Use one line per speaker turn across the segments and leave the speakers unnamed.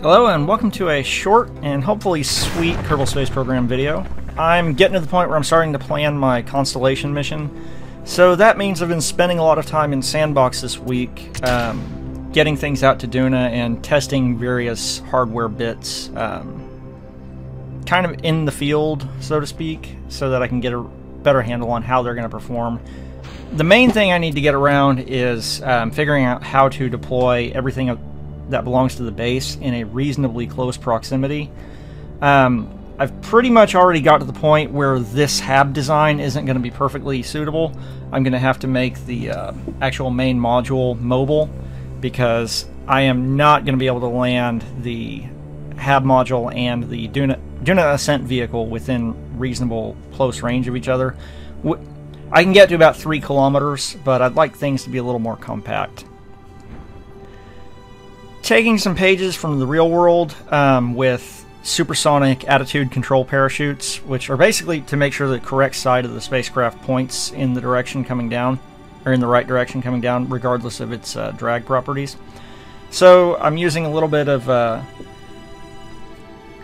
Hello and welcome to a short and hopefully sweet Kerbal Space Program video. I'm getting to the point where I'm starting to plan my Constellation mission. So that means I've been spending a lot of time in Sandbox this week, getting things out to Duna and testing various hardware bits, kind of in the field, so to speak, so that I can get a better handle on how they're going to perform. The main thing I need to get around is figuring out how to deploy everything that belongs to the base in a reasonably close proximity. I've pretty much already got to the point where this hab design isn't going to be perfectly suitable. I'm going to have to make the actual main module mobile, because I am not going to be able to land the hab module and the Duna ascent vehicle within reasonable close range of each other. I can get to about 3 kilometers, but I'd like things to be a little more compact. Taking some pages from the real world with supersonic attitude control parachutes, which are basically to make sure the correct side of the spacecraft points in the direction coming down, or in the right direction coming down, regardless of its drag properties. So I'm using a little bit of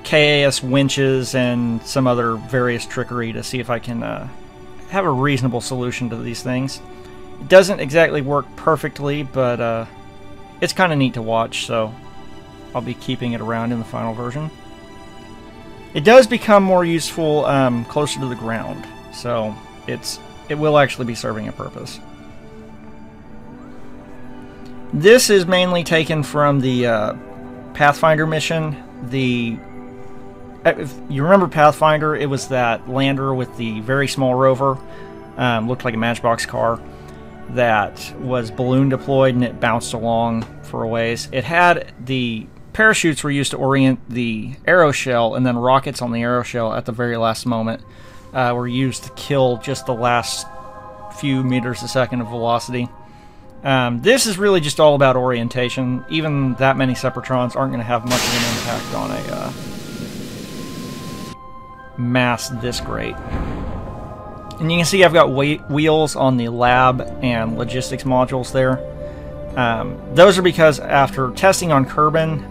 KAS winches and some other various trickery to see if I can have a reasonable solution to these things. It doesn't exactly work perfectly, but it's kind of neat to watch, so I'll be keeping it around in the final version. It does become more useful closer to the ground, so it will actually be serving a purpose. This is mainly taken from the Pathfinder mission. If you remember Pathfinder, it was that lander with the very small rover, looked like a Matchbox car, that was balloon deployed and it bounced along for a ways. It had the parachutes were used to orient the aeroshell, and then rockets on the aeroshell at the very last moment were used to kill just the last few meters a second of velocity. This is really just all about orientation. Even that many Separatrons aren't going to have much of an impact on a mass this great. And you can see I've got wheels on the lab and logistics modules there. Those are because after testing on Kerbin,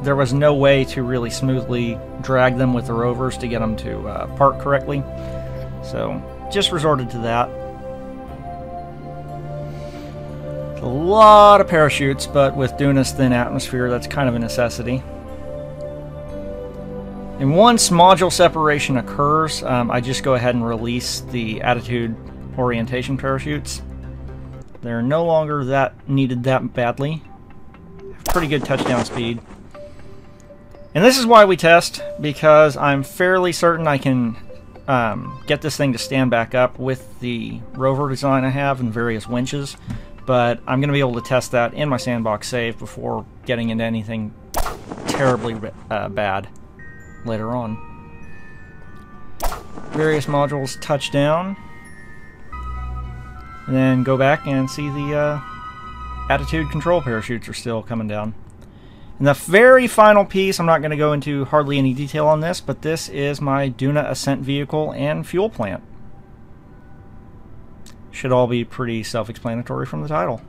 there was no way to really smoothly drag them with the rovers to get them to park correctly. So just resorted to that. A lot of parachutes, but with Duna's thin atmosphere, that's kind of a necessity. And once module separation occurs, I just go ahead and release the attitude orientation parachutes. They're no longer needed that badly. Pretty good touchdown speed. And this is why we test, because I'm fairly certain I can get this thing to stand back up with the rover design I have and various winches. But I'm going to be able to test that in my sandbox save before getting into anything terribly bad later on. Various modules touch down, and then go back and see the attitude control parachutes are still coming down. And the very final piece, I'm not going to go into hardly any detail on this, but this is my Duna ascent vehicle and fuel plant. Should all be pretty self-explanatory from the title.